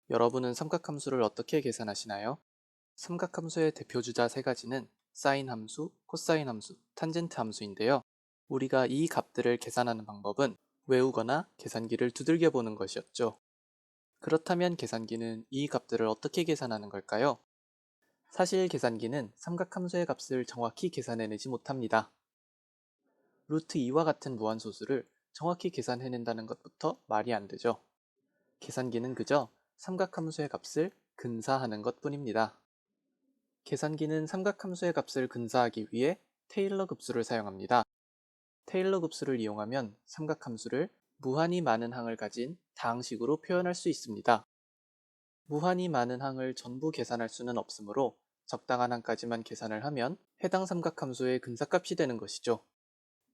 여러분은 삼각함수를 어떻게 계산하시나요? 삼각함수의 대표 주자 세 가지는 사인 함수, 코사인 함수, 탄젠트 함수인데요. 우리가 이 값들을 계산하는 방법은 외우거나 계산기를 두들겨 보는 것이었죠. 그렇다면 계산기는 이 값들을 어떻게 계산하는 걸까요? 사실 계산기는 삼각함수의 값을 정확히 계산해내지 못합니다. 루트 2와 같은 무한소수를 정확히 계산해낸다는 것부터 말이 안 되죠. 계산기는 그저 삼각함수의 값을 근사하는 것 뿐입니다. 계산기는 삼각함수의 값을 근사하기 위해 테일러 급수를 사용합니다. 테일러 급수를 이용하면 삼각함수를 무한히 많은 항을 가진 다항식으로 표현할 수 있습니다. 무한히 많은 항을 전부 계산할 수는 없으므로 적당한 항까지만 계산을 하면 해당 삼각함수의 근사값이 되는 것이죠.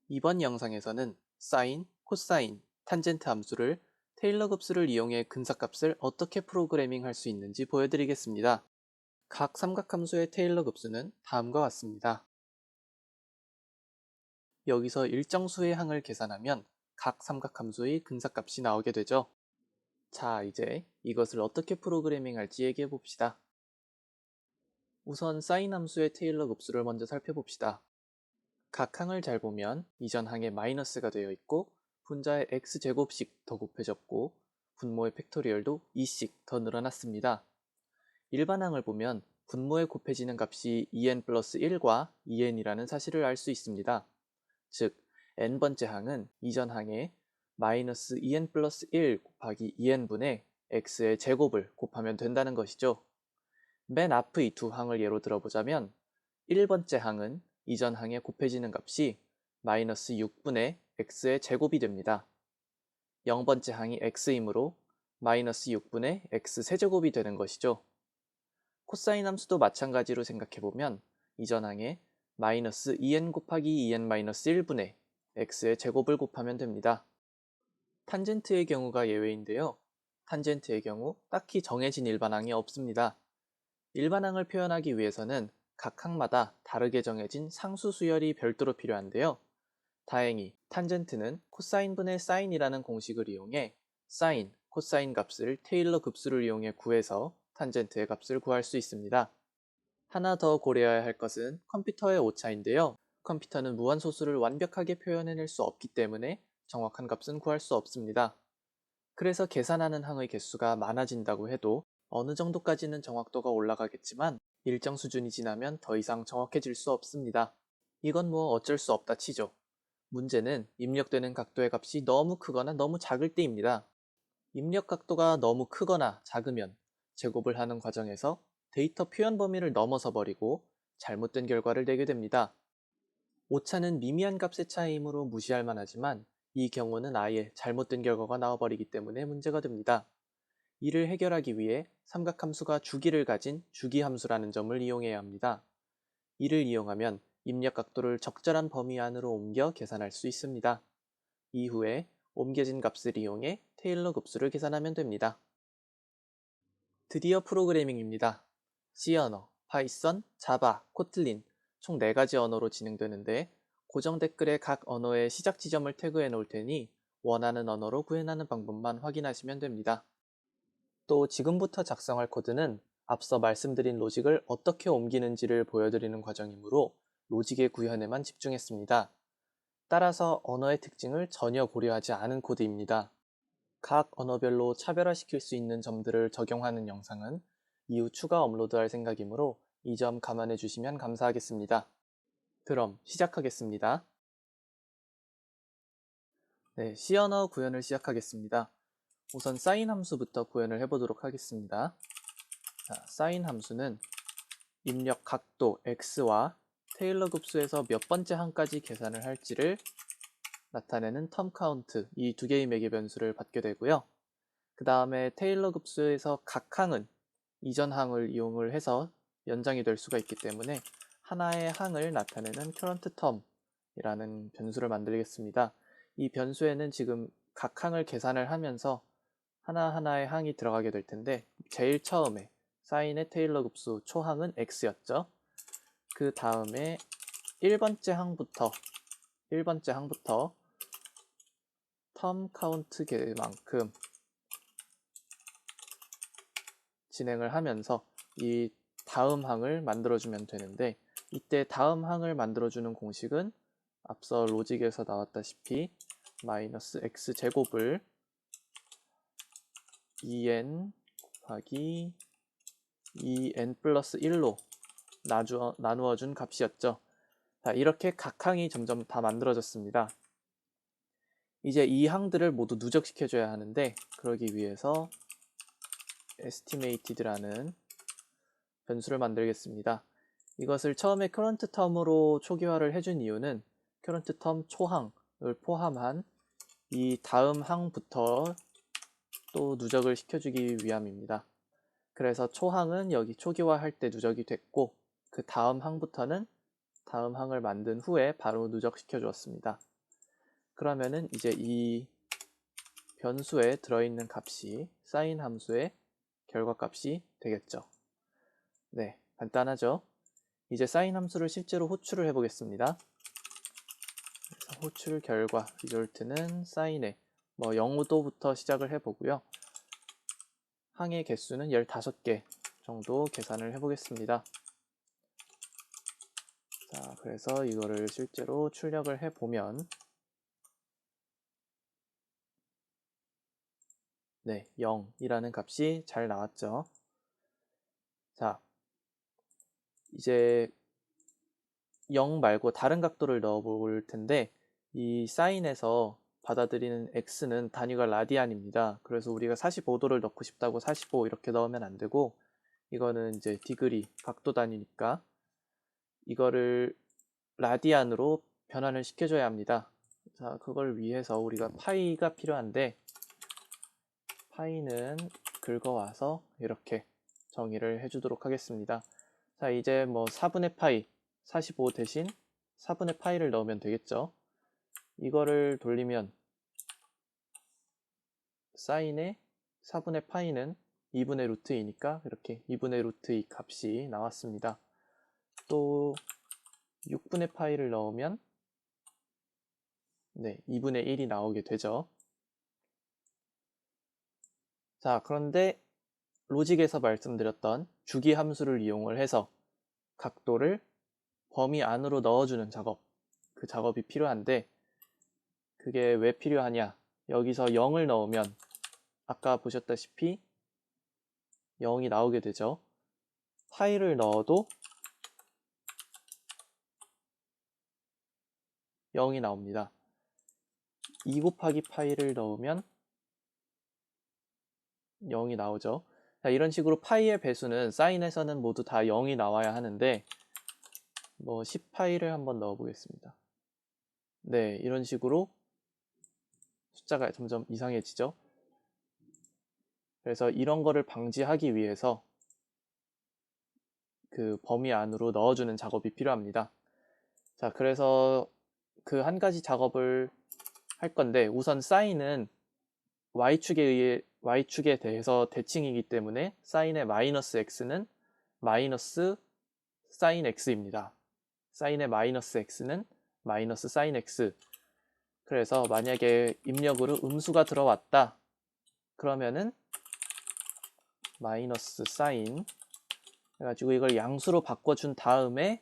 이번 영상에서는 사인, 코사인, 탄젠트 함수를 테일러 급수를 이용해 근사값을 어떻게 프로그래밍 할 수 있는지 보여드리겠습니다. 각 삼각함수의 테일러 급수는 다음과 같습니다. 여기서 일정 수의 항을 계산하면 각 삼각함수의 근사값이 나오게 되죠. 자, 이제 이것을 어떻게 프로그래밍 할지 얘기해 봅시다. 우선 사인 함수의 테일러 급수를 먼저 살펴봅시다. 각 항을 잘 보면 이전 항에 마이너스가 되어 있고 분자의 x제곱씩 더 곱해졌고 분모의 팩토리얼도 2씩 더 늘어났습니다. 일반 항을 보면 분모에 곱해지는 값이 2n 플러스 1과 2n이라는 사실을 알 수 있습니다. 즉, n번째 항은 이전 항에 마이너스 2n 플러스 1 곱하기 2n분의 x의 제곱을 곱하면 된다는 것이죠. 맨 앞의 이 두 항을 예로 들어보자면 1번째 항은 이전 항에 곱해지는 값이 마이너스 6분의 x의 제곱이 됩니다. 0번째 항이 x이므로 마이너스 6분의 x 세제곱이 되는 것이죠. 코사인 함수도 마찬가지로 생각해보면 이전 항에 마이너스 2n 곱하기 2n 마이너스 1분의 x의 제곱을 곱하면 됩니다. 탄젠트의 경우가 예외인데요. 탄젠트의 경우 딱히 정해진 일반항이 없습니다. 일반항을 표현하기 위해서는 각 항마다 다르게 정해진 상수 수열이 별도로 필요한데요. 다행히 탄젠트는 코사인분의 사인이라는 공식을 이용해 사인, 코사인 값을 테일러 급수를 이용해 구해서 탄젠트의 값을 구할 수 있습니다. 하나 더 고려해야 할 것은 컴퓨터의 오차인데요. 컴퓨터는 무한소수를 완벽하게 표현해낼 수 없기 때문에 정확한 값은 구할 수 없습니다. 그래서 계산하는 항의 개수가 많아진다고 해도 어느 정도까지는 정확도가 올라가겠지만 일정 수준이 지나면 더 이상 정확해질 수 없습니다. 이건 뭐 어쩔 수 없다 치죠. 문제는 입력되는 각도의 값이 너무 크거나 너무 작을 때입니다. 입력 각도가 너무 크거나 작으면 제곱을 하는 과정에서 데이터 표현 범위를 넘어서 버리고 잘못된 결과를 내게 됩니다. 오차는 미미한 값의 차이이므로 무시할 만하지만 이 경우는 아예 잘못된 결과가 나와버리기 때문에 문제가 됩니다. 이를 해결하기 위해 삼각함수가 주기를 가진 주기함수라는 점을 이용해야 합니다. 이를 이용하면 입력 각도를 적절한 범위 안으로 옮겨 계산할 수 있습니다. 이후에 옮겨진 값을 이용해 테일러 급수를 계산하면 됩니다. 드디어 프로그래밍입니다. C 언어, 파이썬, 자바, 코틀린 총 4가지 언어로 진행되는데 고정 댓글에 각 언어의 시작 지점을 태그해 놓을 테니 원하는 언어로 구현하는 방법만 확인하시면 됩니다. 또 지금부터 작성할 코드는 앞서 말씀드린 로직을 어떻게 옮기는지를 보여드리는 과정이므로 로직의 구현에만 집중했습니다. 따라서 언어의 특징을 전혀 고려하지 않은 코드입니다. 각 언어별로 차별화시킬 수 있는 점들을 적용하는 영상은 이후 추가 업로드할 생각이므로 이 점 감안해 주시면 감사하겠습니다. 그럼 시작하겠습니다. 네, C 언어 구현을 시작하겠습니다. 우선 사인 함수부터 구현을 해보도록 하겠습니다. 자, 사인 함수는 입력 각도 x와 테일러 급수에서 몇 번째 항까지 계산을 할지를 나타내는 텀 카운트 이 두 개의 매개 변수를 받게 되고요. 그 다음에 테일러 급수에서 각 항은 이전 항을 이용을 해서 연장이 될 수가 있기 때문에 하나의 항을 나타내는 current term이라는 변수를 만들겠습니다. 이 변수에는 지금 각 항을 계산을 하면서 하나하나의 항이 들어가게 될 텐데 제일 처음에 사인의 테일러 급수 초항은 x였죠. 그 다음에 1번째 항부터 텀 카운트 개만큼 진행을 하면서 이 다음 항을 만들어주면 되는데, 이때 다음 항을 만들어주는 공식은 앞서 로직에서 나왔다시피 마이너스 x제곱을 2n 곱하기 2n 플러스 1로 나누어준 값이었죠. 자, 이렇게 각 항이 점점 다 만들어졌습니다. 이제 이 항들을 모두 누적시켜줘야 하는데, 그러기 위해서 estimated라는 변수를 만들겠습니다. 이것을 처음에 current term으로 초기화를 해준 이유는 current term 초항을 포함한 이 다음 항부터 또 누적을 시켜주기 위함입니다. 그래서 초항은 여기 초기화할 때 누적이 됐고, 그 다음 항부터는 다음 항을 만든 후에 바로 누적시켜 주었습니다. 그러면은 이제 이 변수에 들어있는 값이 sin 함수의 결과값이 되겠죠. 네, 간단하죠? 이제 sin 함수를 실제로 호출을 해보겠습니다. 그래서 호출 결과 result는 sin의 0호도부터 시작을 해보고요. 항의 개수는 15개 정도 계산을 해보겠습니다. 자, 그래서 이거를 실제로 출력을 해보면 네, 0이라는 값이 잘 나왔죠. 자, 이제 0 말고 다른 각도를 넣어 볼 텐데, 이 사인에서 받아들이는 x는 단위가 라디안입니다. 그래서 우리가 45도를 넣고 싶다고 45 이렇게 넣으면 안 되고, 이거는 이제 디그리 각도 단위니까 이거를 라디안으로 변환을 시켜줘야 합니다. 자, 그걸 위해서 우리가 파이가 필요한데, 파이는 긁어와서 이렇게 정의를 해주도록 하겠습니다. 자, 이제 4분의 파이, 45 대신 4분의 파이를 넣으면 되겠죠. 이거를 돌리면 사인의 4분의 파이는 2분의 루트 2니까 이렇게 2분의 루트 2 값이 나왔습니다. 또 6분의 파이를 넣으면 네, 2분의 1이 나오게 되죠. 자, 그런데 로직에서 말씀드렸던 주기 함수를 이용을 해서 각도를 범위 안으로 넣어주는 작업, 그 작업이 필요한데, 그게 왜 필요하냐? 여기서 0을 넣으면 아까 보셨다시피 0이 나오게 되죠. 파이를 넣어도 0이 나옵니다. 2 곱하기 파이를 넣으면 0이 나오죠. 자, 이런 식으로 파이의 배수는 사인에서는 모두 다 0이 나와야 하는데 10파이를 한번 넣어 보겠습니다. 네, 이런 식으로 숫자가 점점 이상해지죠. 그래서 이런 거를 방지하기 위해서 그 범위 안으로 넣어주는 작업이 필요합니다. 자, 그래서 그 한 가지 작업을 할 건데, 우선 사인은 y축에 대해서 대칭이기 때문에 사인의 마이너스 x는 마이너스 사인 x입니다. 사인의 마이너스 x는 마이너스 사인 x. 그래서 만약에 입력으로 음수가 들어왔다 그러면은 마이너스 사인 해가지고 이걸 양수로 바꿔준 다음에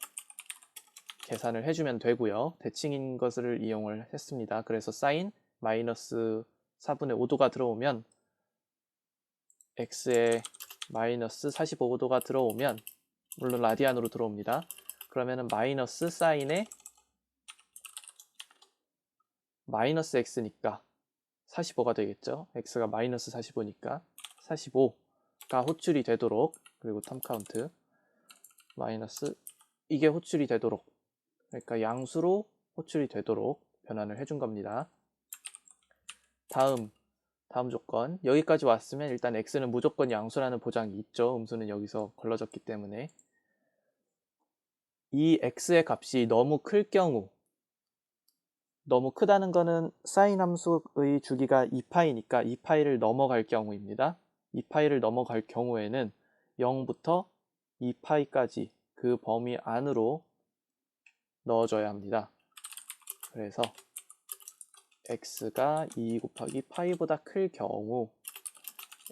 계산을 해주면 되고요. 대칭인 것을 이용을 했습니다. 그래서 사인 마이너스 4분의 5도가 들어오면 x에 마이너스 45도가 들어오면 물론 라디안으로 들어옵니다. 그러면은 마이너스 사인에 마이너스 x니까 45가 되겠죠. x가 마이너스 45니까 45가 호출이 되도록, 그리고 텀 카운트 마이너스 이게 호출이 되도록, 그러니까 양수로 호출이 되도록 변환을 해준 겁니다. 다음 조건, 여기까지 왔으면 일단 x는 무조건 양수라는 보장이 있죠. 음수는 여기서 걸러졌기 때문에. 이 x의 값이 너무 클 경우, 너무 크다는 거는 사인 함수의 주기가 2파이니까 2파이를 넘어갈 경우입니다. 2파이를 넘어갈 경우에는 0부터 2파이까지 그 범위 안으로 넣어줘야 합니다. 그래서 x가 2 곱하기 파이보다 클 경우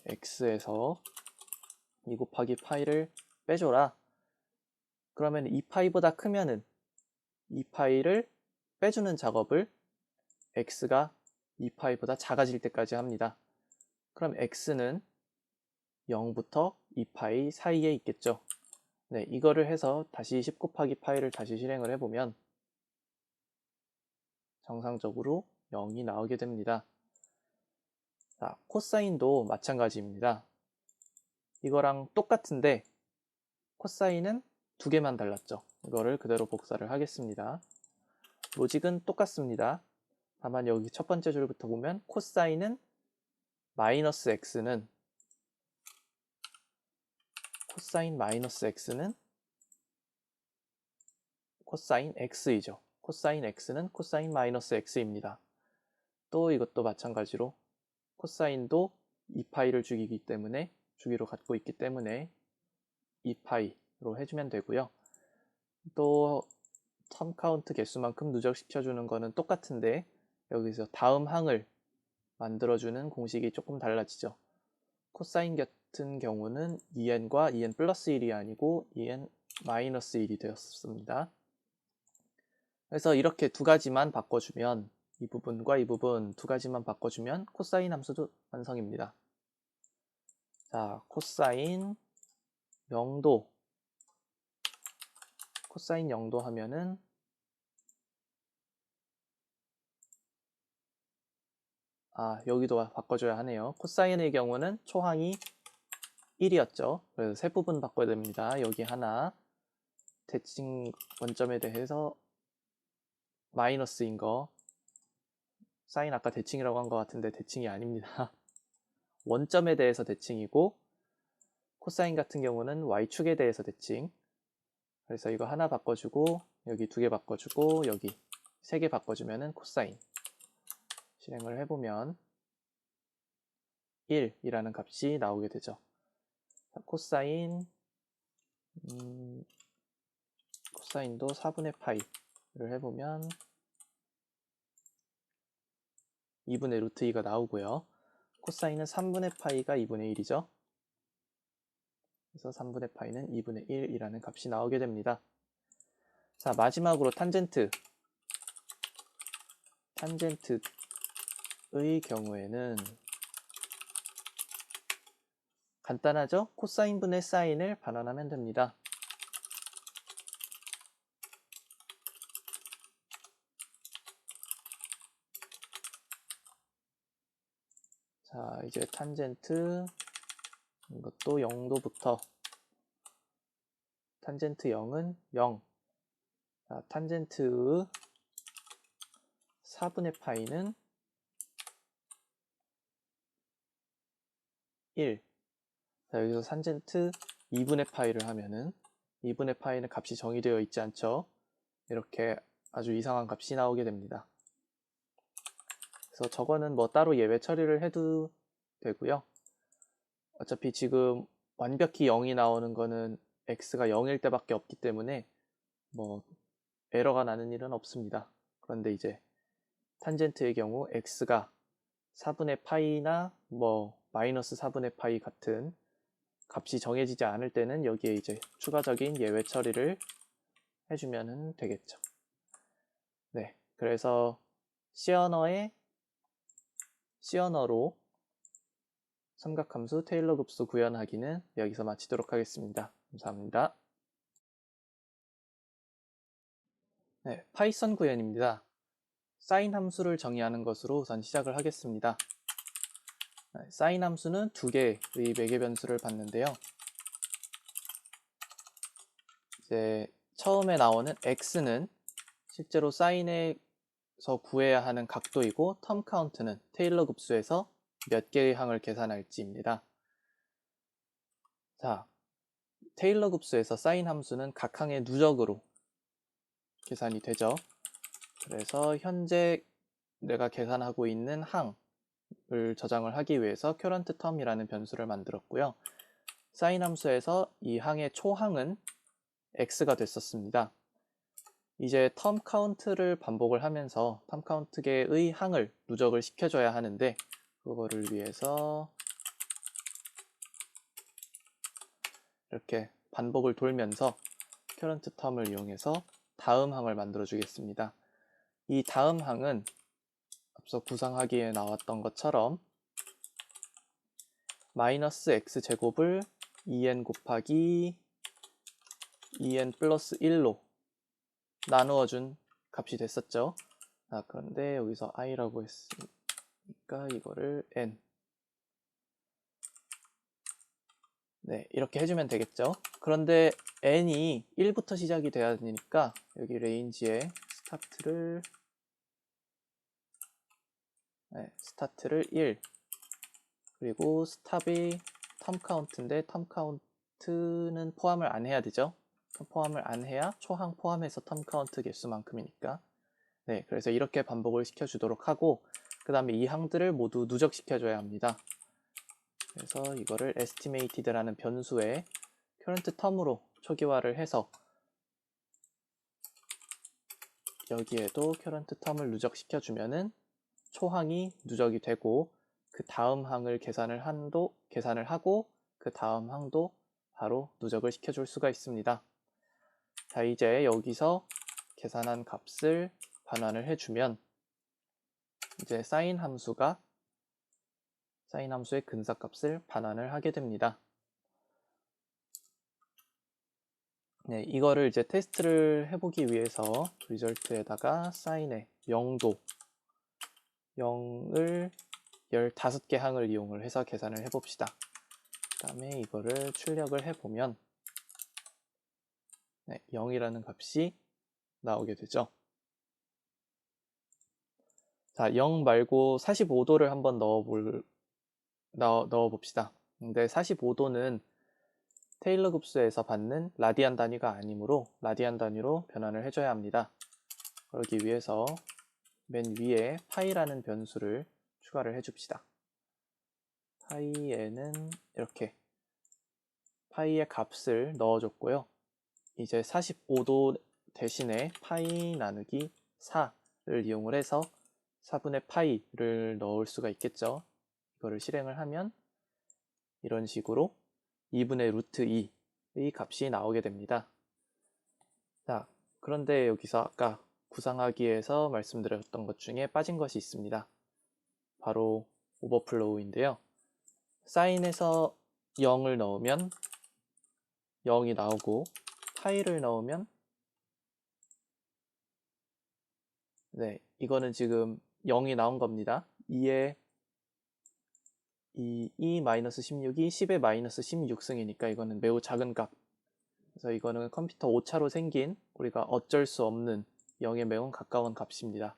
x에서 2 곱하기 파이를 빼줘라. 그러면 2파이보다 크면은 2파이를 빼주는 작업을 x가 2파이보다 작아질 때까지 합니다. 그럼 x는 0부터 2파이 사이에 있겠죠. 네, 이거를 해서 다시 10 곱하기 파이를 다시 실행을 해보면 정상적으로 0이 나오게 됩니다. 자, 코사인도 마찬가지입니다. 이거랑 똑같은데 코사인은 두 개만 달랐죠. 이거를 그대로 복사를 하겠습니다. 로직은 똑같습니다. 다만 여기 첫 번째 줄부터 보면 코사인은 마이너스 x는 코사인 마이너스 x는 코사인 x이죠. 코사인 x는 코사인 마이너스 x입니다. 또 이것도 마찬가지로 코사인도 2파이를 주기로 갖고 있기 때문에 2파이로 해주면 되고요. 또 텀 카운트 개수만큼 누적시켜주는 거는 똑같은데 여기서 다음 항을 만들어주는 공식이 조금 달라지죠. 코사인 같은 경우는 2n과 2n 플러스 1이 아니고 2n 마이너스 1이 되었습니다. 그래서 이렇게 두 가지만 바꿔주면 이 부분과 이 부분 두 가지만 바꿔주면 코사인 함수도 완성입니다. 자, 코사인 0도 코사인 0도 하면은 여기도 바꿔줘야 하네요. 코사인의 경우는 초항이 1이었죠. 그래서 세 부분 바꿔야 됩니다. 여기 하나, 대칭 원점에 대해서 마이너스인 거, 사인 아까 대칭이라고 한 것 같은데 대칭이 아닙니다. 원점에 대해서 대칭이고 코사인 같은 경우는 y축에 대해서 대칭. 그래서 이거 하나 바꿔주고 여기 두 개 바꿔주고 여기 세 개 바꿔주면은 코사인. 실행을 해보면 1이라는 값이 나오게 되죠. 코사인 코사인도 4분의 파이를 해보면 2분의 루트 2가 나오고요. 코사인은 3분의 파이가 2분의 1이죠. 그래서 3분의 파이는 2분의 1이라는 값이 나오게 됩니다. 자, 마지막으로 탄젠트의 경우에는 간단하죠? 코사인분의 사인을 반환하면 됩니다. 자, 이제 탄젠트 이것도 0도부터 탄젠트 0은 0. 자, 탄젠트 4분의 파이는 1. 자, 여기서 탄젠트 2분의 파이를 하면은 2분의 파이는 값이 정의되어 있지 않죠? 이렇게 아주 이상한 값이 나오게 됩니다. 그래서 저거는 뭐 따로 예외 처리를 해도 되고요. 어차피 지금 완벽히 0이 나오는 거는 x가 0일 때밖에 없기 때문에 뭐 에러가 나는 일은 없습니다. 그런데 이제 탄젠트의 경우 x가 4분의 파이나 뭐 마이너스 4분의 파이 같은 값이 정해지지 않을 때는 여기에 이제 추가적인 예외 처리를 해주면 되겠죠. 네, 그래서 시어너로 삼각함수 테일러 급수 구현하기는 여기서 마치도록 하겠습니다. 감사합니다. 네, 파이썬 구현입니다. 사인 함수를 정의하는 것으로 우선 시작을 하겠습니다. 사인 함수는 두 개의 매개 변수를 받는데요. 이제 처음에 나오는 x는 실제로 사인에서 구해야 하는 각도이고 텀 카운트는 테일러 급수에서 몇 개의 항을 계산할지입니다. 자, 테일러 급수에서 사인 함수는 각 항의 누적으로 계산이 되죠. 그래서 현재 내가 계산하고 있는 항을 저장을 하기 위해서 current term이라는 변수를 만들었고요. 사인 함수에서 이 항의 초항은 x가 됐었습니다. 이제 term count를 반복을 하면서 term count 개의 항을 누적을 시켜줘야 하는데 그거를 위해서 이렇게 반복을 돌면서 current term을 이용해서 다음 항을 만들어 주겠습니다. 이 다음 항은 앞서 구상하기에 나왔던 것처럼 마이너스 x제곱을 2n 곱하기 2n 플러스 1로 나누어준 값이 됐었죠. 그런데 여기서 i라고 했으니까 이거를 n, 네, 이렇게 해주면 되겠죠. 그런데 n이 1부터 시작이 돼야 되니까 여기 레인지에 스타트를 1, 그리고 스탑이 텀 카운트인데 텀 카운트는 포함을 안 해야 되죠. 포함을 안 해야 초항 포함해서 텀 카운트 개수만큼이니까. 네, 그래서 이렇게 반복을 시켜주도록 하고 그 다음에 이 항들을 모두 누적시켜줘야 합니다. 그래서 이거를 estimated라는 변수에 current term으로 초기화를 해서 여기에도 current term을 누적시켜주면은 초항이 누적이 되고 그 다음 항을 계산을 하고 그 다음 항도 바로 누적을 시켜줄 수가 있습니다. 자, 이제 여기서 계산한 값을 반환을 해주면 이제 sin 함수의 근사값을 반환을 하게 됩니다. 네, 이거를 이제 테스트를 해보기 위해서 리절트에다가 sin의 0도 0을 15개 항을 이용을 해서 계산을 해봅시다. 그 다음에 이거를 출력을 해보면 0이라는 값이 나오게 되죠. 자, 0 말고 45도를 한번 넣어봅시다. 근데 45도는 테일러 급수에서 받는 라디안 단위가 아니므로 라디안 단위로 변환을 해줘야 합니다. 그러기 위해서 맨 위에 파이라는 변수를 추가를 해줍시다. 파이에는 이렇게 파이의 값을 넣어줬고요. 이제 45도 대신에 파이 나누기 4를 이용을 해서 4분의 파이를 넣을 수가 있겠죠. 이거를 실행을 하면 이런 식으로 2분의 루트 2의 값이 나오게 됩니다. 자, 그런데 여기서 아까 구상하기에서 말씀드렸던 것 중에 빠진 것이 있습니다. 바로 오버플로우인데요. 사인에서 0을 넣으면 0이 나오고 파이를 넣으면 이거는 지금 0이 나온 겁니다. 2의 2-16이 10의 마이너스 16승이니까 이거는 매우 작은 값. 그래서 이거는 컴퓨터 오차로 생긴 우리가 어쩔 수 없는 0에 매우 가까운 값입니다.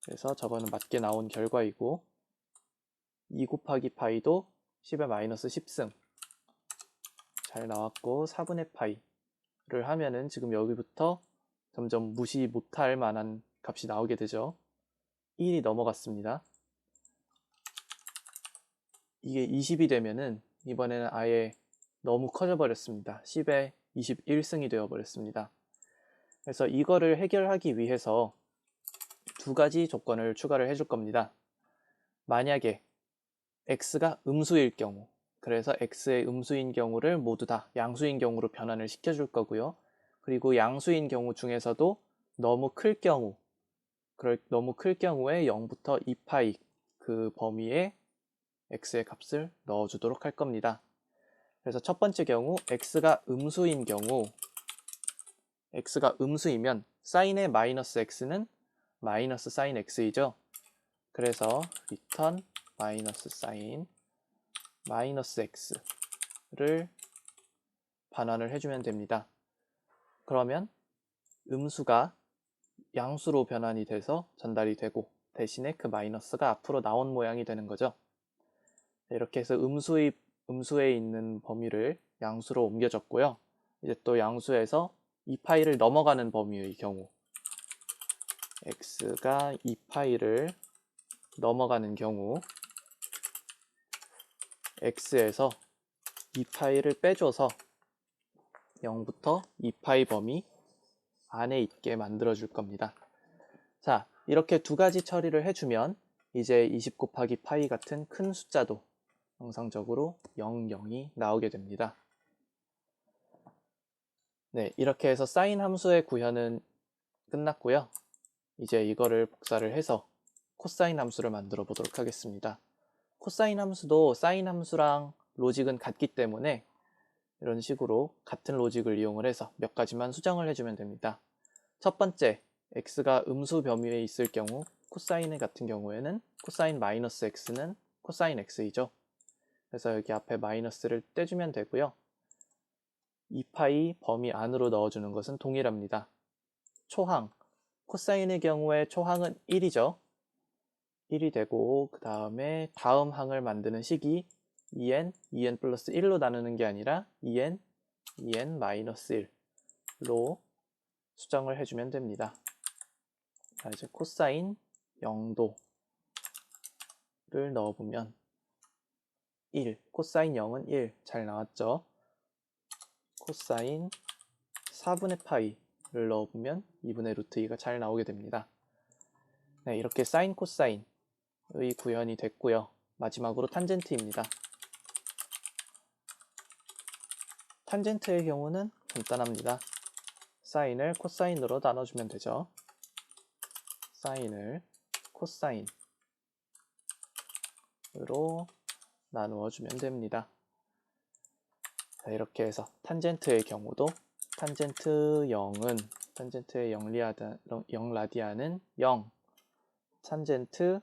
그래서 저거는 맞게 나온 결과이고 2 곱하기 파이도 10의 마이너스 10승 잘 나왔고 4분의 파이를 하면은 지금 여기부터 점점 무시 못할 만한 값이 나오게 되죠. 1이 넘어갔습니다. 이게 20이 되면은 이번에는 아예 너무 커져 버렸습니다. 10에 21승이 되어 버렸습니다. 그래서 이거를 해결하기 위해서 두 가지 조건을 추가를 해줄 겁니다. 만약에 x가 음수일 경우, 그래서 x의 음수인 경우를 모두 다 양수인 경우로 변환을 시켜줄 거고요. 그리고 양수인 경우 중에서도 너무 클 경우에 0부터 2파이 그 범위에 x의 값을 넣어주도록 할 겁니다. 그래서 첫 번째 경우 x가 음수이면 사인의 마이너스 x는 마이너스 사인 x이죠. 그래서 return 마이너스 사인 마이너스 x를 반환을 해주면 됩니다. 그러면 음수가 양수로 변환이 돼서 전달이 되고 대신에 그 마이너스가 앞으로 나온 모양이 되는 거죠. 이렇게 해서 음수에 있는 범위를 양수로 옮겨줬고요. 이제 또 양수에서 2파이를 넘어가는 범위의 경우 x가 2파이를 넘어가는 경우 x에서 2파이를 빼줘서 0부터 2파이 범위 안에 있게 만들어 줄 겁니다. 자, 이렇게 두 가지 처리를 해주면 이제 20 곱하기 파이 같은 큰 숫자도 정상적으로 0, 0이 나오게 됩니다. 네, 이렇게 해서 사인 함수의 구현은 끝났고요. 이제 이거를 복사를 해서 코사인 함수를 만들어 보도록 하겠습니다. 코사인 함수도 사인 함수랑 로직은 같기 때문에 이런 식으로 같은 로직을 이용을 해서 몇 가지만 수정을 해주면 됩니다. 첫 번째, x가 음수 범위에 있을 경우 코사인 같은 경우에는 코사인 마이너스 x는 코사인 x이죠. 그래서 여기 앞에 마이너스를 떼주면 되고요. 2파이 범위 안으로 넣어주는 것은 동일합니다. 초항, 코사인의 경우에 초항은 1이죠. 1이 되고 그 다음에 다음 항을 만드는 식이 2n 플러스 1로 나누는 게 아니라 2n 마이너스 1로 수정을 해주면 됩니다. 자, 이제 코사인 0도를 넣어보면 1, 코사인 0은 1, 잘 나왔죠? 코사인 4분의 파이를 넣어보면 2분의 루트 2가 잘 나오게 됩니다. 네, 이렇게 사인 코사인의 구현이 됐고요. 마지막으로 탄젠트입니다. 탄젠트의 경우는 간단합니다. 사인을 코사인으로 나눠주면 되죠. 사인을 코사인으로 나누어주면 됩니다. 자, 이렇게 해서 탄젠트의 경우도 탄젠트 0은 탄젠트의 0 라디안은 0, 탄젠트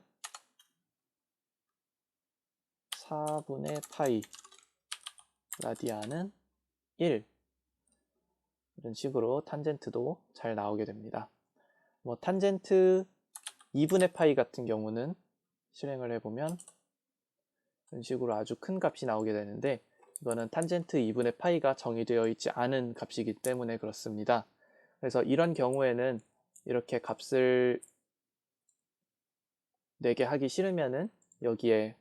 4분의 파이 라디안은 1, 이런 식으로 탄젠트도 잘 나오게 됩니다. 뭐 탄젠트 2분의 파이 같은 경우는 실행을 해보면 이런 식으로 아주 큰 값이 나오게 되는데, 이거는 탄젠트 2분의 파이가 정의되어 있지 않은 값이기 때문에 그렇습니다. 그래서 이런 경우에는 이렇게 값을 내게 하기 싫으면은 여기에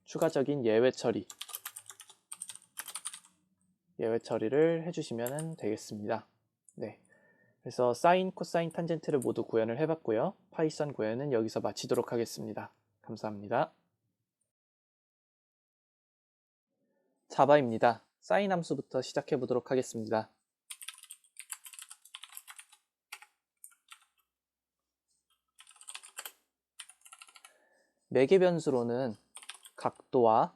추가적인 예외 처리를 해주시면 되겠습니다. 네. 그래서 사인, 코사인, 탄젠트를 모두 구현을 해봤고요. 파이썬 구현은 여기서 마치도록 하겠습니다. 감사합니다. 자바입니다. 사인 함수부터 시작해 보도록 하겠습니다. 매개 변수로는 각도와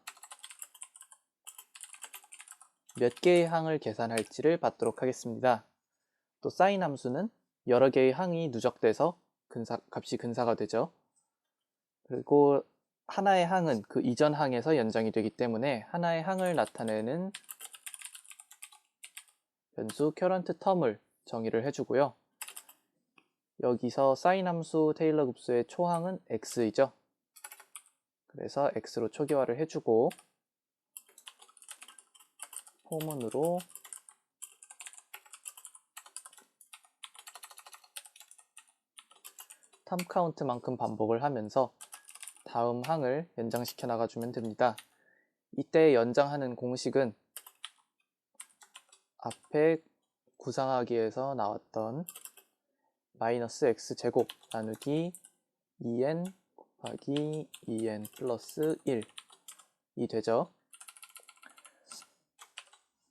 몇 개의 항을 계산할지를 받도록 하겠습니다. 또 사인 함수는 여러 개의 항이 누적돼서 값이 근사가 되죠. 그리고 하나의 항은 그 이전 항에서 연장이 되기 때문에 하나의 항을 나타내는 변수 current term을 정의를 해주고요. 여기서 사인 함수 테일러 급수의 초항은 x이죠. 그래서 x로 초기화를 해주고 포문으로 탐 카운트만큼 반복을 하면서 다음 항을 연장시켜 나가주면 됩니다. 이때 연장하는 공식은 앞에 구상하기에서 나왔던 마이너스 x제곱 나누기 2n 곱하기 2n 플러스 1이 되죠.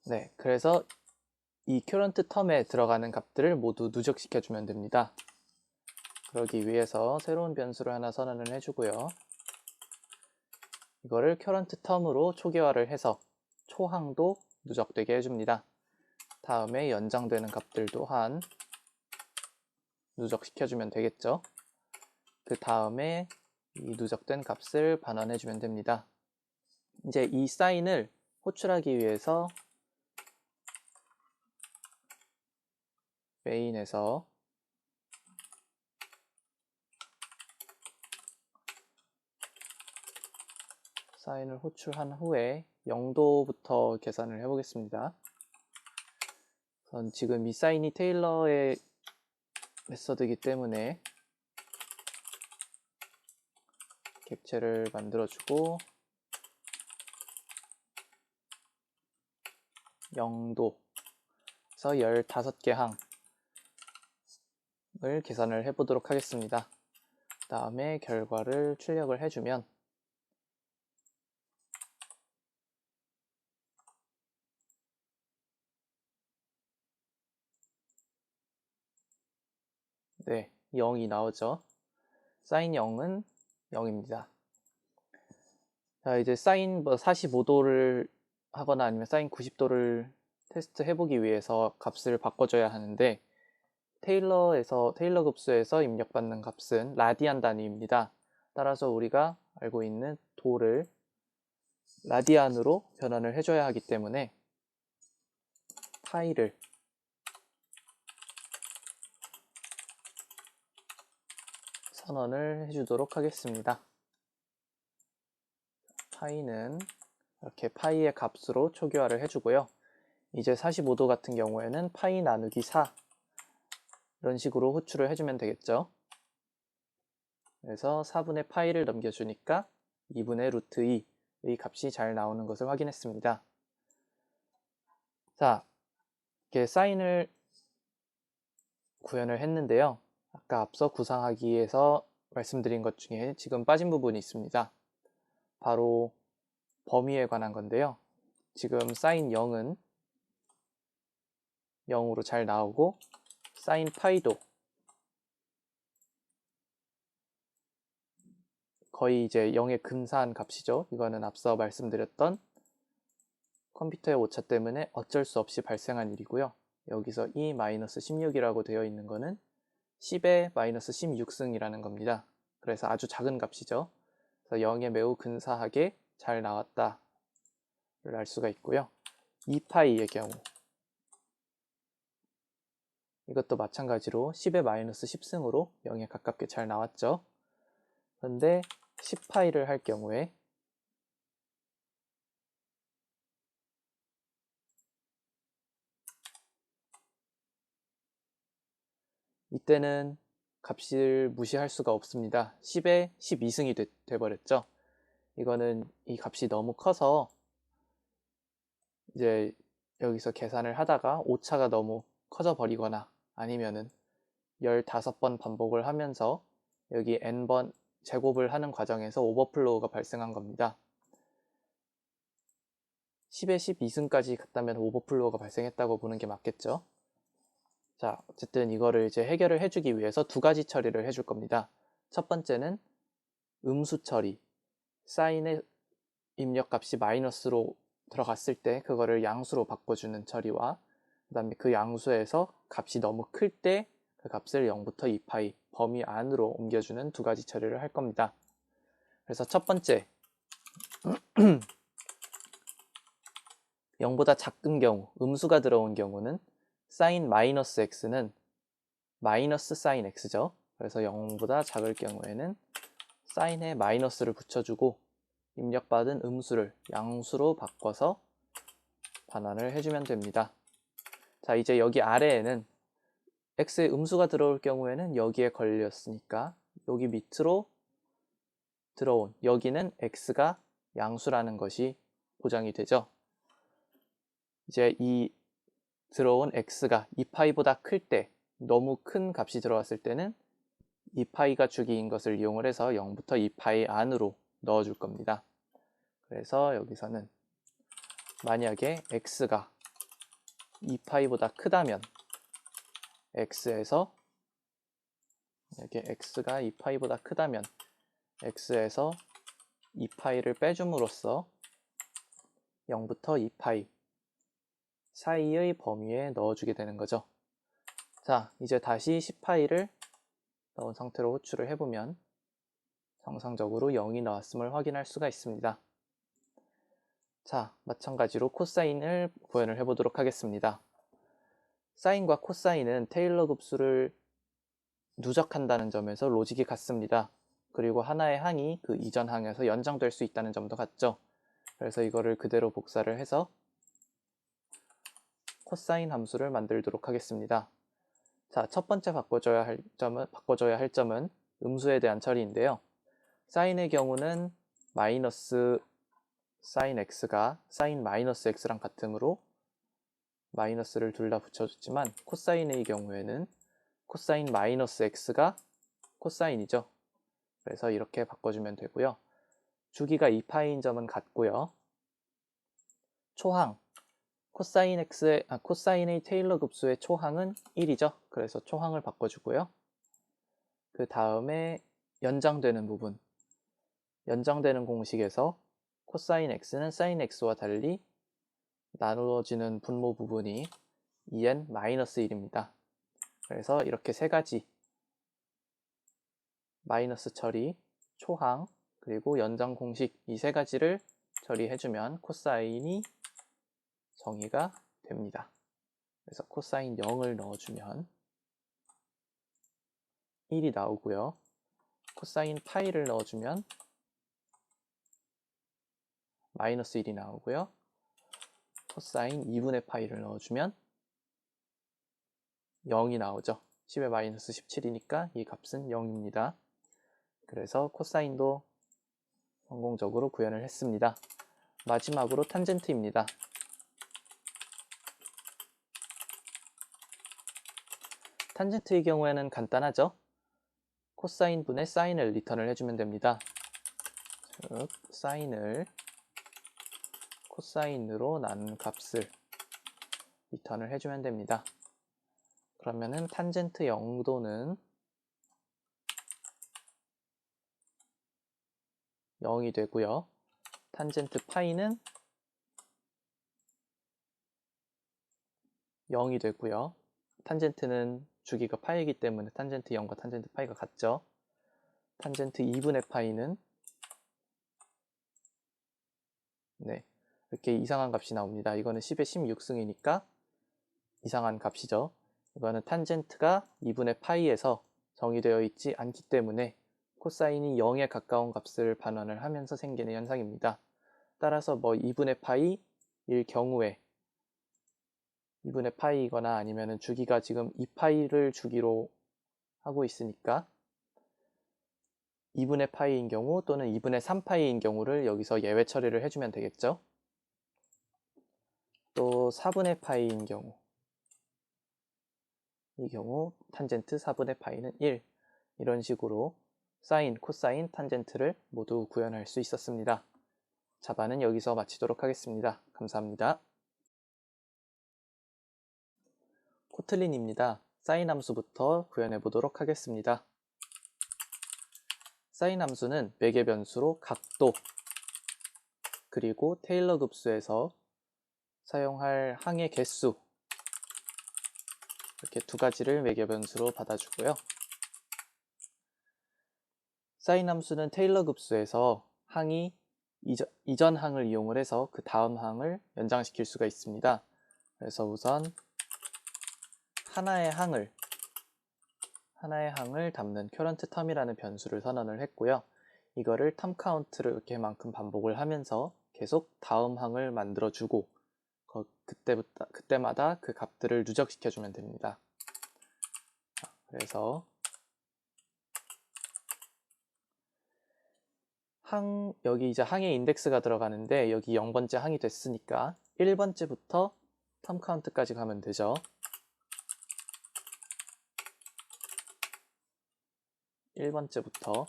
네, 그래서 이 current term에 들어가는 값들을 모두 누적시켜주면 됩니다. 그러기 위해서 새로운 변수를 하나 선언을 해주고요. 이거를 current term으로 초기화를 해서 초항도 누적되게 해줍니다. 다음에 연장되는 값들 또한 누적시켜주면 되겠죠. 그 다음에 이 누적된 값을 반환해주면 됩니다. 이제 이 사인을 호출하기 위해서 메인에서 사인을 호출한 후에 0도부터 계산을 해보겠습니다. 전 지금 이 사인이 테일러의 메서드이기 때문에 객체를 만들어주고 0도에서 15개 항을 계산을 해보도록 하겠습니다. 그 다음에 결과를 출력을 해주면 네, 0이 나오죠. 사인 0은 0입니다. 자, 이제 사인 45도를 하거나 아니면 사인 90도를 테스트 해보기 위해서 값을 바꿔줘야 하는데, 테일러 급수에서 입력받는 값은 라디안 단위입니다. 따라서 우리가 알고 있는 도를 라디안으로 변환을 해줘야 하기 때문에 파이를 선언을 해주도록 하겠습니다. 파이는 이렇게 파이의 값으로 초기화를 해주고요. 이제 45도 같은 경우에는 파이 나누기 4 이런 식으로 호출을 해주면 되겠죠. 그래서 4분의 파이를 넘겨주니까 2분의 루트 2의 값이 잘 나오는 것을 확인했습니다. 자, 이렇게 사인을 구현을 했는데요. 아까 앞서 구상하기에서 말씀드린 것 중에 지금 빠진 부분이 있습니다. 바로 범위에 관한 건데요. 지금 사인 0은 0으로 잘 나오고 사인 파이도 거의 이제 0에 근사한 값이죠. 이거는 앞서 말씀드렸던 컴퓨터의 오차 때문에 어쩔 수 없이 발생한 일이고요. 여기서 E-16이라고 되어 있는 거는 10의 마이너스 16승이라는 겁니다. 그래서 아주 작은 값이죠. 그래서 0에 매우 근사하게 잘 나왔다를 알 수가 있고요. 2파이의 경우 이것도 마찬가지로 10의 마이너스 10승으로 0에 가깝게 잘 나왔죠. 그런데 10파이를 할 경우에 이때는 값을 무시할 수가 없습니다. 10에 12승이 돼버렸죠. 이거는 이 값이 너무 커서 이제 여기서 계산을 하다가 오차가 너무 커져 버리거나 아니면은 15번 반복을 하면서 여기 n번 제곱을 하는 과정에서 오버플로우가 발생한 겁니다. 10에 12승까지 갔다면 오버플로우가 발생했다고 보는 게 맞겠죠. 자, 어쨌든 이거를 이제 해결을 해주기 위해서 두 가지 처리를 해줄 겁니다. 첫 번째는 음수 처리, 사인의 입력값이 마이너스로 들어갔을 때 그거를 양수로 바꿔주는 처리와 그 다음에 그 양수에서 값이 너무 클 때 그 값을 0부터 2파이 범위 안으로 옮겨주는 두 가지 처리를 할 겁니다. 그래서 첫 번째 0보다 작은 경우, 음수가 들어온 경우는 사인 마이너스 x는 마이너스 사인 x죠. 그래서 0보다 작을 경우에는 사인에 마이너스를 붙여주고 입력받은 음수를 양수로 바꿔서 반환을 해주면 됩니다. 자, 이제 여기 아래에는 x의 음수가 들어올 경우에는 여기에 걸렸으니까 여기 밑으로 들어온 여기는 x가 양수라는 것이 보장이 되죠. 이제 이 들어온 x가 2파이보다 클 때 너무 큰 값이 들어왔을 때는 2파이가 주기인 것을 이용을 해서 0부터 2파이 안으로 넣어줄 겁니다. 그래서 여기서는 만약에 x가 2파이보다 크다면 x에서 이렇게 x가 2파이보다 크다면 x에서 2파이를 빼줌으로써 0부터 2파이 사이의 범위에 넣어주게 되는 거죠. 자, 이제 다시 10파이를 넣은 상태로 호출을 해보면 정상적으로 0이 나왔음을 확인할 수가 있습니다. 자, 마찬가지로 코사인을 구현을 해보도록 하겠습니다. 사인과 코사인은 테일러 급수를 누적한다는 점에서 로직이 같습니다. 그리고 하나의 항이 그 이전 항에서 연장될 수 있다는 점도 같죠. 그래서 이거를 그대로 복사를 해서 코사인 함수를 만들도록 하겠습니다. 자, 첫 번째 바꿔줘야 할 점은 음수에 대한 처리인데요. 사인의 경우는 마이너스 사인 x가 사인 마이너스 x랑 같으므로 마이너스를 둘 다 붙여줬지만 코사인의 경우에는 코사인 마이너스 x가 코사인이죠. 그래서 이렇게 바꿔주면 되고요. 주기가 2파이인 점은 같고요. 초항 코사인의 테일러 급수의 초항은 1이죠. 그래서 초항을 바꿔주고요. 그 다음에 연장되는 부분, 연장되는 공식에서 코사인 x는 사인 x와 달리 나누어지는 분모 부분이 2n-1입니다. 그래서 이렇게 세 가지 마이너스 처리, 초항, 그리고 연장 공식 이 세 가지를 처리해주면 코사인이 정의가 됩니다. 그래서 코사인 0을 넣어주면 1이 나오고요. 코사인 파이를 넣어주면 마이너스 1이 나오고요. 코사인 2분의 파이를 넣어주면 0이 나오죠. 10의 마이너스 17이니까 이 값은 0입니다. 그래서 코사인도 성공적으로 구현을 했습니다. 마지막으로 탄젠트입니다. 탄젠트의 경우에는 간단하죠. 코사인 분의 사인을 리턴을 해주면 됩니다. 즉, 사인을 코사인으로 나눈 값을 리턴을 해주면 됩니다. 그러면은 탄젠트 0도는 0이 되고요. 탄젠트 파이는 0이 되고요. 탄젠트는 주기가 파이이기 때문에 탄젠트 0과 탄젠트 파이가 같죠. 탄젠트 2분의 파이는 이렇게 이상한 값이 나옵니다. 이거는 10의 16승이니까 이상한 값이죠. 이거는 탄젠트가 2분의 파이에서 정의되어 있지 않기 때문에 코사인이 0에 가까운 값을 반환을 하면서 생기는 현상입니다. 따라서 2분의 파이일 경우에 2분의 파이이거나 아니면 주기가 지금 2파이를 주기로 하고 있으니까 2분의 파이인 경우 또는 2분의 3파이인 경우를 여기서 예외 처리를 해주면 되겠죠. 또 4분의 파이인 경우, 이 경우 탄젠트 4분의 파이는 1, 이런 식으로 사인, 코사인, 탄젠트를 모두 구현할 수 있었습니다. 자반은 여기서 마치도록 하겠습니다. 감사합니다. 코틀린입니다. 사인 함수부터 구현해 보도록 하겠습니다. 사인 함수는 매개 변수로 각도, 그리고 테일러 급수에서 사용할 항의 개수, 이렇게 두 가지를 매개 변수로 받아주고요. 사인 함수는 테일러 급수에서 항이 이전 항을 이용을 해서 그 다음 항을 연장시킬 수가 있습니다. 그래서 우선 하나의 항을 담는 current term이라는 변수를 선언을 했고요. 이거를 term count를 이렇게만큼 반복을 하면서 계속 다음 항을 만들어주고 그때마다 그 값들을 누적시켜주면 됩니다. 그래서 여기 이제 항의 인덱스가 들어가는데 여기 0번째 항이 됐으니까 1번째부터 term count까지 가면 되죠. 1번째부터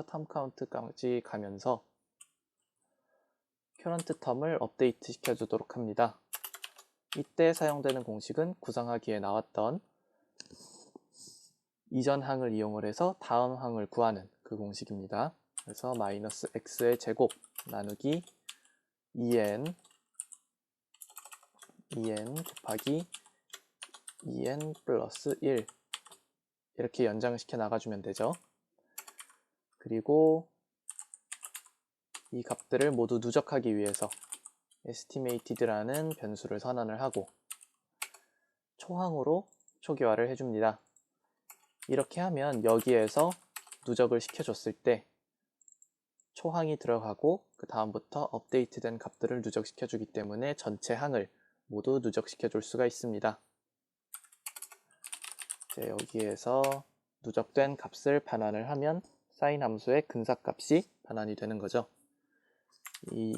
term count까지 가면서 current term을 업데이트 시켜주도록 합니다. 이때 사용되는 공식은 구성하기에 나왔던 이전 항을 이용을 해서 다음 항을 구하는 그 공식입니다. 그래서 마이너스 x의 제곱 나누기 2n 곱하기 2n 플러스 1 이렇게 연장시켜 나가주면 되죠. 그리고 이 값들을 모두 누적하기 위해서 estimated라는 변수를 선언을 하고 초항으로 초기화를 해줍니다. 이렇게 하면 여기에서 누적을 시켜줬을 때 초항이 들어가고 그 다음부터 업데이트된 값들을 누적시켜주기 때문에 전체 항을 모두 누적시켜줄 수가 있습니다. 이제 여기에서 누적된 값을 반환을 하면 사인 함수의 근사값이 반환이 되는 거죠. 이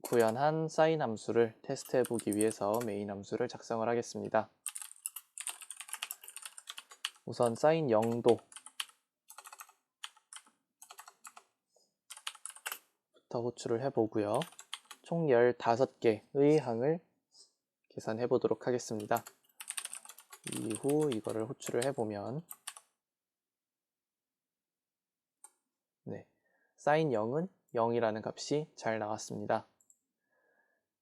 구현한 사인 함수를 테스트해보기 위해서 메인 함수를 작성을 하겠습니다. 우선 사인 0도 부터 호출을 해보고요. 총 15개의 항을 계산해 보도록 하겠습니다. 이후 이거를 호출을 해보면 sin 0은 0이라는 값이 잘 나왔습니다.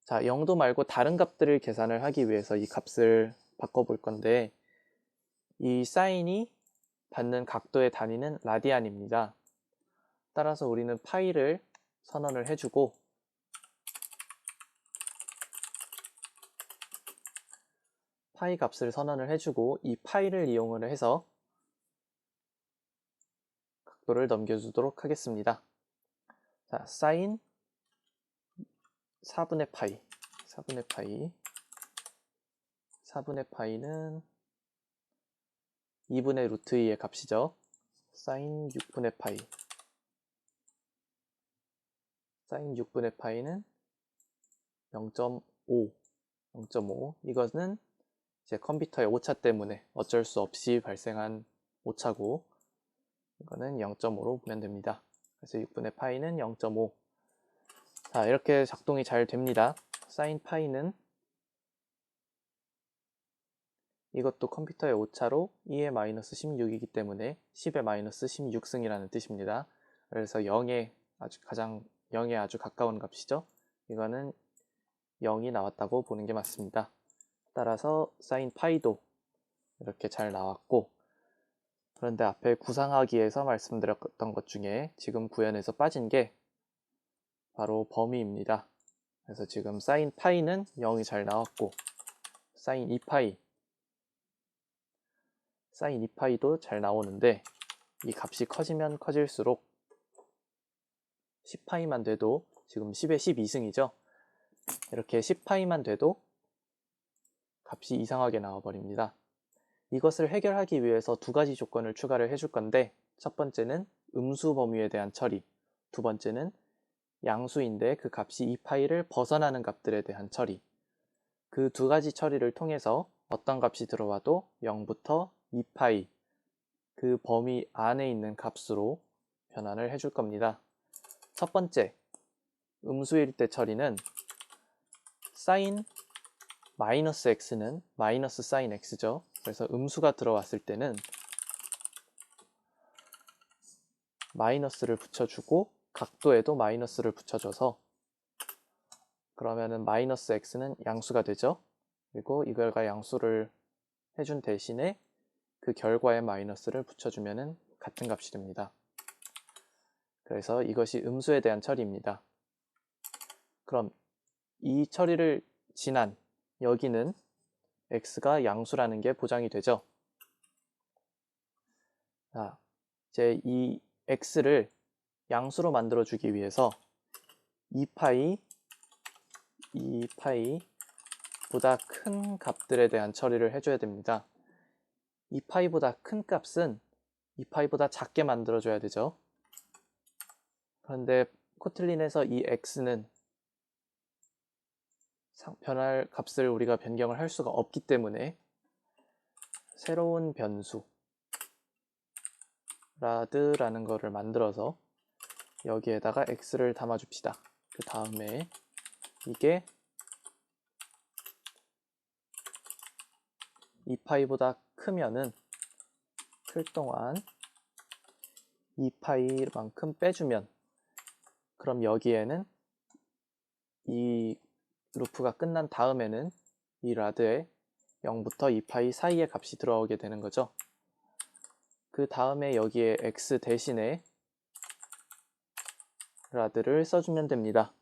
자, 0도 말고 다른 값들을 계산을 하기 위해서 이 값을 바꿔볼 건데, 이 사인이 받는 각도의 단위는 라디안입니다. 따라서 우리는 파이를 선언을 해주고, 파이 값을 선언을 해주고 이 파이를 이용을 해서 각도를 넘겨주도록 하겠습니다. 자, 사인 4분의 파이, 4분의 파이는 2분의 루트 2의 값이죠. 사인 6분의 파이, 사인 6분의 파이는 0.5, 0.5. 이것은 이제 컴퓨터의 오차 때문에 어쩔 수 없이 발생한 오차고, 이거는 0.5로 보면 됩니다. 그래서 6분의 파이는 0.5. 자, 이렇게 작동이 잘 됩니다. 사인 파이는 이것도 컴퓨터의 오차로 2의 마이너스 16이기 때문에 10의 마이너스 16승이라는 뜻입니다. 그래서 0에 아주 가까운 값이죠. 이거는 0이 나왔다고 보는 게 맞습니다. 따라서 사인 파이도 이렇게 잘 나왔고, 그런데 앞에 구상하기에서 말씀드렸던 것 중에 지금 구현에서 빠진 게 바로 범위입니다. 그래서 지금 사인 파이는 0이 잘 나왔고, 사인 2파이, 사인 2파이도 잘 나오는데, 이 값이 커지면 커질수록 10파이만 돼도, 지금 10의 12승이죠. 이렇게 10파이만 돼도 값이 이상하게 나와버립니다. 이것을 해결하기 위해서 두 가지 조건을 추가를 해줄 건데, 첫 번째는 음수 범위에 대한 처리, 두 번째는 양수인데 그 값이 2파이를 벗어나는 값들에 대한 처리. 그 두 가지 처리를 통해서 어떤 값이 들어와도 0부터 2파이, 그 범위 안에 있는 값으로 변환을 해줄 겁니다. 첫 번째, 음수일 때 처리는 사인 마이너스 x는 마이너스 사인 x죠. 그래서 음수가 들어왔을 때는 마이너스를 붙여주고 각도에도 마이너스를 붙여줘서, 그러면은 마이너스 x는 양수가 되죠. 그리고 이걸과 양수를 해준 대신에 그 결과에 마이너스를 붙여주면은 같은 값이 됩니다. 그래서 이것이 음수에 대한 처리입니다. 그럼 이 처리를 지난 여기는 x가 양수라는 게 보장이 되죠. 자, 이제 이 x를 양수로 만들어주기 위해서 2파이보다 큰 값들에 대한 처리를 해줘야 됩니다. 2파이보다 큰 값은 2파이보다 작게 만들어줘야 되죠. 그런데 코틀린에서 이 x는 변할 값을 우리가 변경을 할 수가 없기 때문에 새로운 변수 라드라는 거를 만들어서 여기에다가 x를 담아줍시다. 그 다음에 이게 2파이보다 크면은 클 동안 2파이만큼 빼주면, 그럼 여기에는 이 루프가 끝난 다음에는 이 라드에 0부터 2파이 사이의 값이 들어오게 되는 거죠. 그 다음에 여기에 x 대신에 라드를 써주면 됩니다.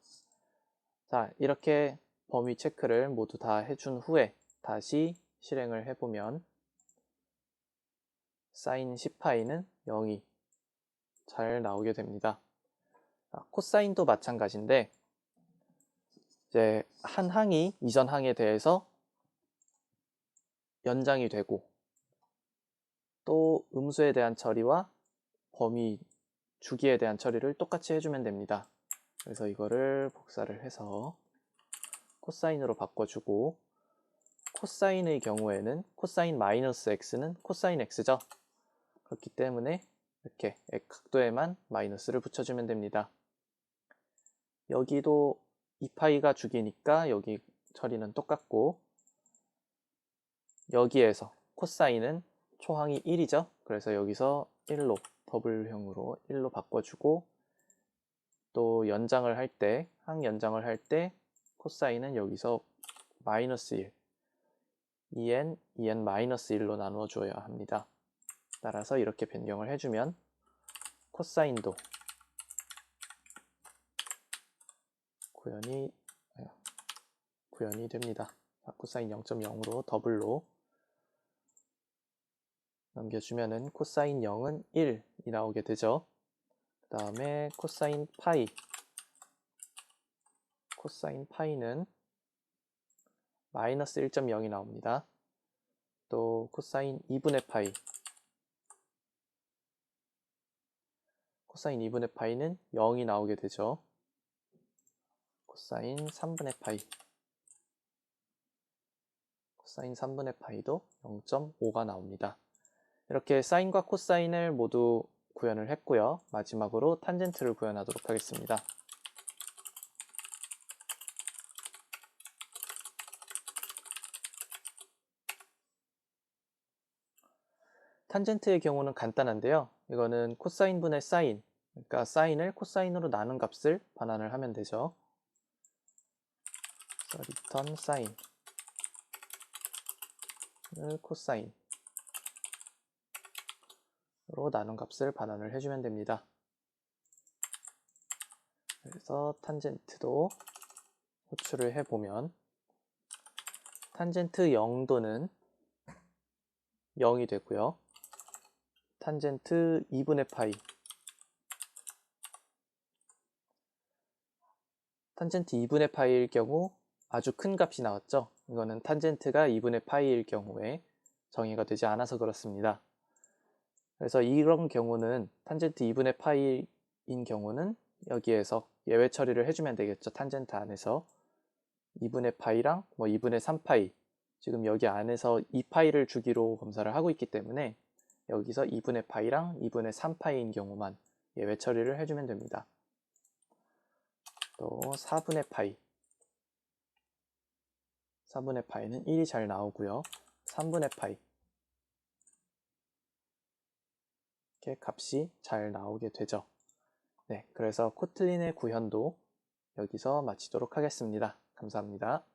자, 이렇게 범위 체크를 모두 다 해준 후에 다시 실행을 해보면 사인 10파이는 0이 잘 나오게 됩니다. 코사인도 마찬가지인데, 이제 한 항이 이전 항에 대해서 연장이 되고, 또 음수에 대한 처리와 범위 주기에 대한 처리를 똑같이 해주면 됩니다. 그래서 이거를 복사를 해서 코사인으로 바꿔주고, 코사인의 경우에는 코사인 마이너스 x는 코사인 x죠. 그렇기 때문에 이렇게 각도에만 마이너스를 붙여주면 됩니다. 여기도 2파이가 주기니까 여기 처리는 똑같고, 여기에서 코사인은 초항이 1이죠. 그래서 여기서 1로 더블형으로 1로 바꿔주고, 또 연장을 할 때, 항 연장을 할 때 코사인은 여기서 마이너스 1, 2n 마이너스 1로 나누어 줘야 합니다. 따라서 이렇게 변경을 해주면 코사인도 구현이 됩니다. 코사인 0.0으로 더블로 넘겨주면은 코사인 0은 1이 나오게 되죠. 그 다음에 코사인 파이는 마이너스 1.0이 나옵니다. 또 코사인 2분의 파이는 0이 나오게 되죠. 코사인 3분의 파이도 0.5가 나옵니다. 이렇게 사인과 코사인을 모두 구현을 했고요. 마지막으로 탄젠트를 구현하도록 하겠습니다. 탄젠트의 경우는 간단한데요. 이거는 코사인분의 사인, 그러니까 사인을 코사인으로 나눈 값을 반환을 하면 되죠. 그래서 리턴 사인을 코사인으로 나눈 값을 반환을 해주면 됩니다. 그래서 탄젠트도 호출을 해보면 탄젠트 0도는 0이 되고요. 탄젠트 2분의 파이일 경우 아주 큰 값이 나왔죠. 이거는 탄젠트가 2분의 파이일 경우에 정의가 되지 않아서 그렇습니다. 그래서 이런 경우는 탄젠트 2분의 파이인 경우는 여기에서 예외 처리를 해주면 되겠죠. 탄젠트 안에서 2분의 파이랑 2분의 3파이, 지금 여기 안에서 2파이를 주기로 검사를 하고 있기 때문에 여기서 2분의 파이랑 2분의 3파이인 경우만 예외 처리를 해주면 됩니다. 또 4분의 파이는 1이 잘 나오고요. 3분의 파이 이렇게 값이 잘 나오게 되죠. 네, 그래서 코틀린의 구현도 여기서 마치도록 하겠습니다. 감사합니다.